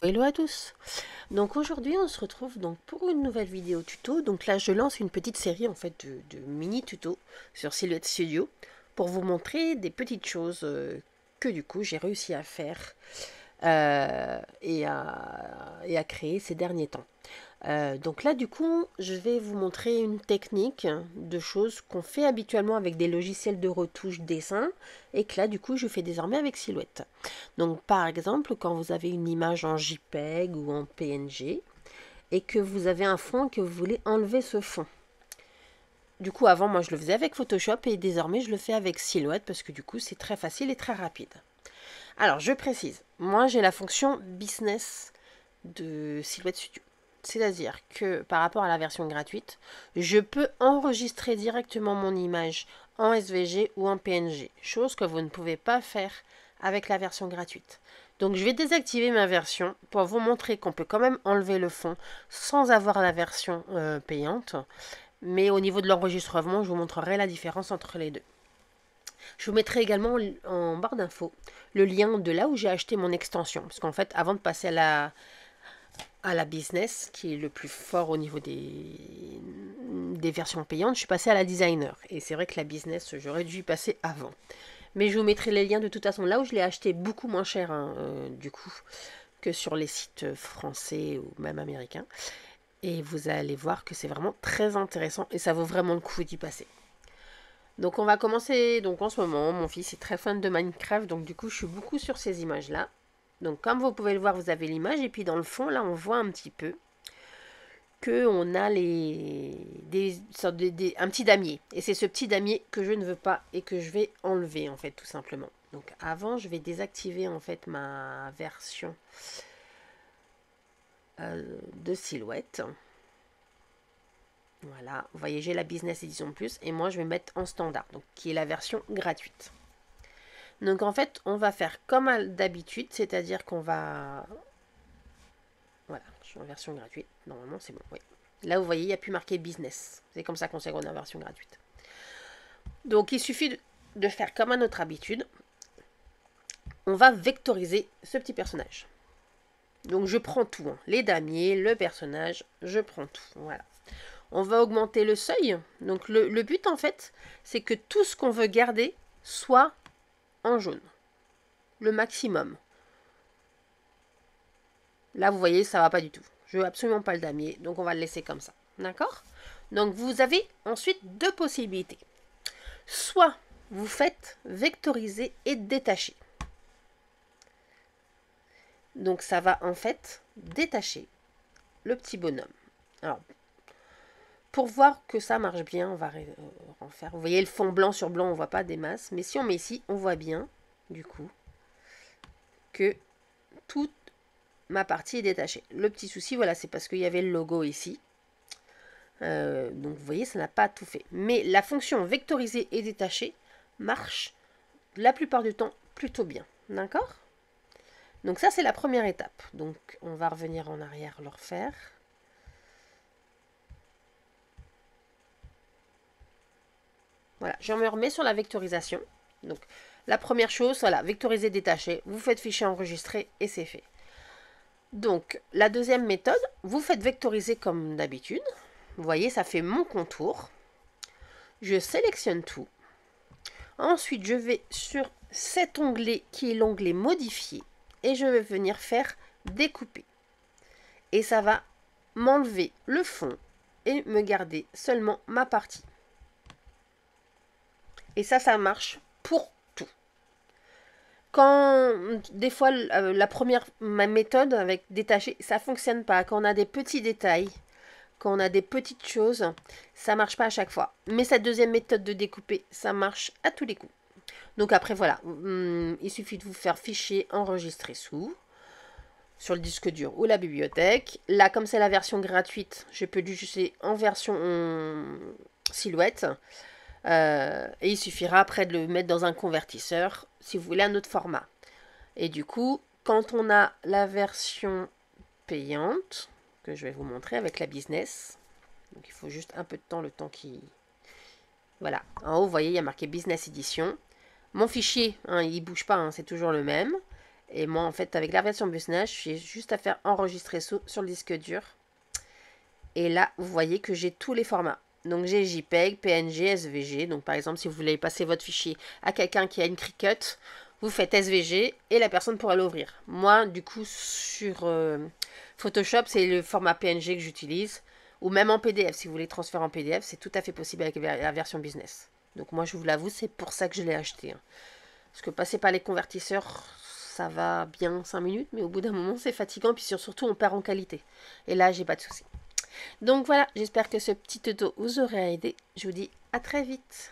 Hello à tous. Donc aujourd'hui on se retrouve donc pour une nouvelle vidéo tuto. Donc là je lance une petite série en fait de mini tutos sur Silhouette Studio pour vous montrer des petites choses que du coup j'ai réussi à faire et à créer ces derniers temps. Donc là, du coup, je vais vous montrer une technique de choses qu'on fait habituellement avec des logiciels de retouche dessin et que là, du coup, je fais désormais avec Silhouette. Donc, par exemple, quand vous avez une image en JPEG ou en PNG et que vous avez un fond et que vous voulez enlever ce fond. Du coup, avant, moi, je le faisais avec Photoshop et désormais, je le fais avec Silhouette parce que du coup, c'est très facile et très rapide. Alors, je précise, moi, j'ai la fonction Business de Silhouette Studio. C'est-à-dire que par rapport à la version gratuite, je peux enregistrer directement mon image en SVG ou en PNG, chose que vous ne pouvez pas faire avec la version gratuite. Donc je vais désactiver ma version pour vous montrer qu'on peut quand même enlever le fond sans avoir la version payante. Mais au niveau de l'enregistrement, je vous montrerai la différence entre les deux. Je vous mettrai également en barre d'infos le lien de là où j'ai acheté mon extension. Parce qu'en fait, avant de passer à la business, qui est le plus fort au niveau des versions payantes, je suis passée à la designer. Et c'est vrai que la business, j'aurais dû y passer avant. Mais je vous mettrai les liens de toute façon là où je l'ai acheté beaucoup moins cher, hein, du coup, que sur les sites français ou même américains. Et vous allez voir que c'est vraiment très intéressant et ça vaut vraiment le coup d'y passer. Donc on va commencer, donc en ce moment, mon fils est très fan de Minecraft, donc du coup je suis beaucoup sur ces images-là. Donc comme vous pouvez le voir, vous avez l'image, et puis dans le fond, là on voit un petit peu que on a un petit damier. Et c'est ce petit damier que je ne veux pas et que je vais enlever en fait tout simplement. Donc avant, je vais désactiver en fait ma version de Silhouette. Voilà, vous voyez, j'ai la Business Edition Plus et moi je vais mettre en standard, donc qui est la version gratuite. Donc en fait, on va faire comme d'habitude, c'est-à-dire qu'on va... Voilà, je suis en version gratuite, normalement c'est bon, oui. Là, vous voyez, il n'y a plus marqué business. C'est comme ça qu'on sait qu'on est en version gratuite. Donc, il suffit de faire comme à notre habitude. On va vectoriser ce petit personnage. Donc, je prends tout. Hein. Les damiers, le personnage, je prends tout. Voilà. On va augmenter le seuil. Donc, le but, en fait, c'est que tout ce qu'on veut garder soit en jaune. Le maximum. Là, vous voyez, ça va pas du tout. Je veux absolument pas le damier. Donc, on va le laisser comme ça. D'accord? Donc, vous avez ensuite deux possibilités. Soit vous faites vectoriser et détacher. Donc ça va en fait détacher le petit bonhomme. Alors, pour voir que ça marche bien, on va en faire. Vous voyez le fond blanc sur blanc, on ne voit pas des masses. Mais si on met ici, on voit bien, du coup, que toute ma partie est détachée. Le petit souci, voilà, c'est parce qu'il y avait le logo ici. Donc vous voyez, ça n'a pas tout fait. Mais la fonction vectoriser et détacher marche la plupart du temps plutôt bien. D'accord? Donc ça, c'est la première étape. Donc on va revenir en arrière, le refaire. Voilà, je me remets sur la vectorisation. Donc la première chose, voilà, vectoriser, détacher. Vous faites fichier enregistré et c'est fait. Donc la deuxième méthode, vous faites vectoriser comme d'habitude. Vous voyez, ça fait mon contour. Je sélectionne tout. Ensuite, je vais sur cet onglet qui est l'onglet modifier et je vais venir faire découper. Et ça va m'enlever le fond et me garder seulement ma partie. Et ça marche pour tout. Quand des fois la première ma méthode avec détacher, ça fonctionne pas. Quand on a des petits détails, quand on a des petites choses, ça marche pas à chaque fois. Mais cette deuxième méthode de découper, ça marche à tous les coups. Donc après voilà, il suffit de vous faire fichier enregistrer sous sur le disque dur ou la bibliothèque. Là, comme c'est la version gratuite, je peux l'utiliser en version Silhouette. Et il suffira après de le mettre dans un convertisseur si vous voulez un autre format. Et du coup, quand on a la version payante, que je vais vous montrer avec la business, donc il faut juste un peu de temps, le temps qui... Voilà, en haut, vous voyez, il y a marqué Business Edition. Mon fichier, hein, il ne bouge pas, hein, c'est toujours le même. Et moi, en fait, avec la version business, j'ai juste à faire enregistrer sur le disque dur. Et là, vous voyez que j'ai tous les formats. Donc j'ai JPEG, PNG, SVG. Donc par exemple, si vous voulez passer votre fichier à quelqu'un qui a une Cricut, vous faites SVG et la personne pourra l'ouvrir. Moi, du coup, sur Photoshop, c'est le format PNG que j'utilise. Ou même en PDF, si vous voulez transférer en PDF, c'est tout à fait possible avec la version business. Donc moi, je vous l'avoue, c'est pour ça que je l'ai acheté. Parce que passer par les convertisseurs, ça va bien 5 minutes, mais au bout d'un moment, c'est fatigant. Puis surtout, on perd en qualité. Et là, j'ai pas de souci. Donc voilà, j'espère que ce petit tuto vous aura aidé. Je vous dis à très vite.